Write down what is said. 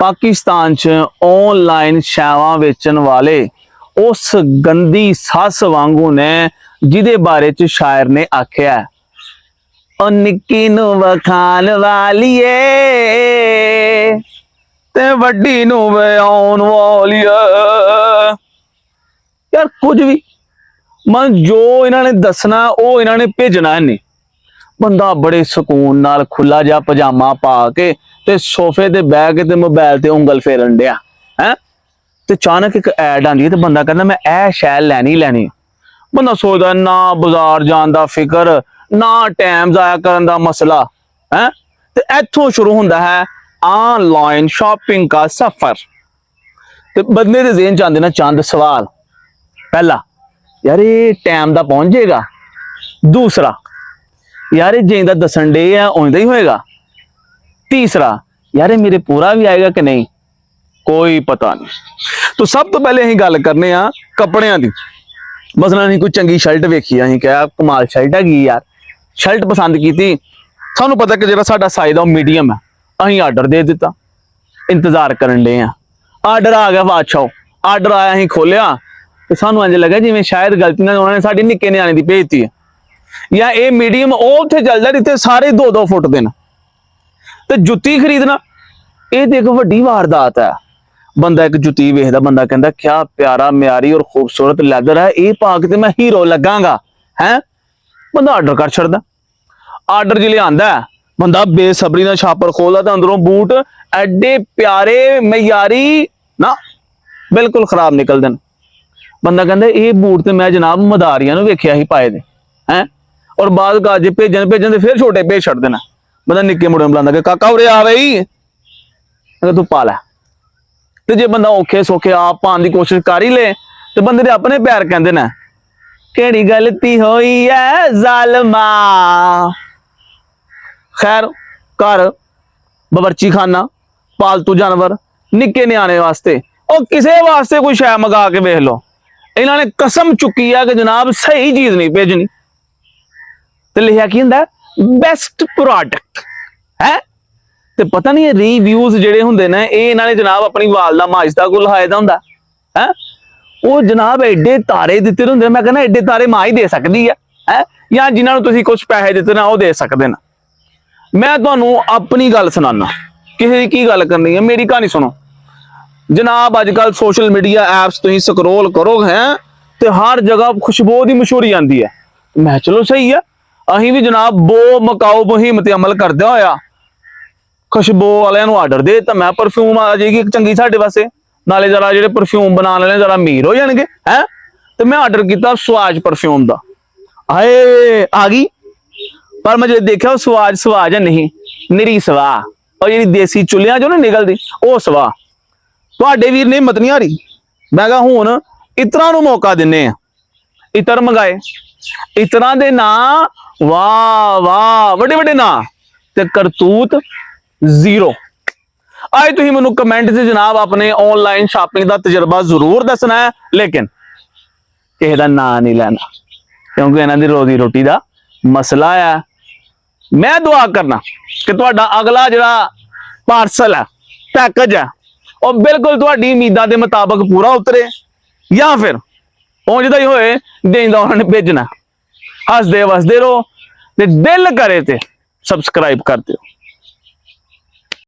पाकिस्तान च ऑनलाइन शैवां बेचण वाले उस गंदी सस वांगू ने जिदे बारे च शायर ने आख्या ओ निक्की नू वखान वालीए ते वड्डी नू वयाउण वालीए। यार कुछ भी मन जो इन्होंने दसना वो इन्होंने भेजना नहीं। बंदा बड़े सुकून नाल खुला जा पजामा पा के ते सोफे ते बह के ते मोबाइल ते उंगल फेरन दिया है ते अचानक एक ऐड आंदी ते बंदा कहता मैं ए शै लैनी लैनी। बंदा सोचदा ना बाजार जान दा फिकर ना टाइम जाया करन दा मसला है ते इत्थों शुरू हुंदा है ऑनलाइन शॉपिंग का सफर। ते बंदे दे ज़हन च आंदे ना चंद सवाल। पहला यार ये टाइम दा पहुंच जाएगा। दूसरा यार जिंदा दसन डे है उंदा ही होएगा। तीसरा यार मेरे पूरा भी आएगा कि नहीं, कोई पता नहीं। तो सब तो पहले अं गल करने कपड़िया की। मसलन अं कोई चंगी शर्ट वेखी अं क्या कमाल शर्ट हैगी यार, शर्ट पसंद की, सानू पता कि जो साडा साइज है मीडियम है, अं आर्डर दे दिता, इंतजार करन डे आर्डर आ गया। बादशाह आर्डर आया अं खोलिया तो सानू इंज लगा जिवें शायद गलती नाल उन्होंने साडे निक्के न्याणे दी भेजती है, या ये मीडियम उत्थे चलदा जिथे सारे 2-2 फुट दे न। ते जुत्ती खरीदना ये तो एक वड्डी वारदात है। बंदा एक जुत्ती वेखदा, बंदा कहंदा क्या प्यारा म्यारी और खूबसूरत लैदर है, ये पा के ते मैं हीरो लगांगा है। बंदा आर्डर कर छड़दा। आर्डर जिले आंदा बंदा बेसबरी नाल छापर खोलदा ते अंदरों बूट एडे प्यारे मयारी ना बिल्कुल खराब निकलदे न। बंदा कहंदा ये बूट तो मैं जनाब मदारियां नूं वेखिया ही पाए दे हैं, और बाद गाजे भेजन तो फिर छोटे भेज छड़ देना। बंदा निक्के मुंडे बुलांदा कि काका उरे आ बई, अगर तू पा लै। ते जे बंदा औखे सौखे आप पाने की कोशिश कर ही ले तो बंदे दे अपने पैर कहंदे ने केड़ी गलती होई है जालमा। खैर घर बावर्ची खाना पालतू जानवर निक्के न्याणे वास्ते और किसी वास्ते कोई शै मंगा के वेख लो, इन्होंने कसम चुकी है कि जनाब सही चीज नहीं भेजनी। तो लिखा की हुंदा बेस्ट प्रोडक्ट है। तो पता नहीं रिव्यूज जेडे हुंदे ने ये इन्होंने जनाब अपनी वालदा माजदा को लहाए दा हुंदा है। वो जनाब एडे तारे दिते हुंदे, मैं कहना एडे तारे मां ही दे सकदी है, या जिन्होंने तुसीं कुछ पैसे दिते ना वो दे सकते हैं। मैं तुहानूं अपनी गल सुनाना, किसी की गल करनी है, मेरी कहानी सुनो जनाब। अजकल सोशल मीडिया ऐप्स तुसीं स्क्रोल करो हैं तो हर जगह खुशबू की मशहूरी आती है। मैं चलो सही है, अहीं भी जनाब बो मकाओ मुहिम ते अमल करदे होया खुशबू वालियां नूं आर्डर दे तो मैं परफ्यूम आ जाएगी एक चंगी साडे वास्ते, नाले जरा जिहड़े परफ्यूम बनाने वाले जरा अमीर हो जाणगे हैं। तो मैं आर्डर किया स्वाज परफ्यूम का, हाए आ गई, पर मैं जो देखा स्वाज है नहीं, निरी सवाह, और जी देसी चुलियां जो ना निकलती वो सवाह। तुहाडे वीर ने हिम्मत नहीं आ रही, मैं कहा हुण इतरां नूं मौका दिन्ने आ। इतर मंगाए, इतरां दे नां वाह वाह वड्डे वड्डे नां ते करतूत जीरो। आए तुसीं मैनूं कमेंट च जनाब अपने ऑनलाइन शॉपिंग का तजर्बा जरूर दसना है, लेकिन किसी का नां नहीं लेना क्योंकि इन्हां दी रोजी रोटी का मसला है। मैं दुआ करना कि तुहाडा अगला जिहड़ा पार्सल है पैकेज है और बिल्कुल तुहाडी उम्मीदां दे मुताबिक पूरा उतरे, या फिर पहुंचता ही होए देंदा उन्होंने भेजना। हसदे वसदे रहो ते दिल करे ते सबसक्राइब कर दिओ।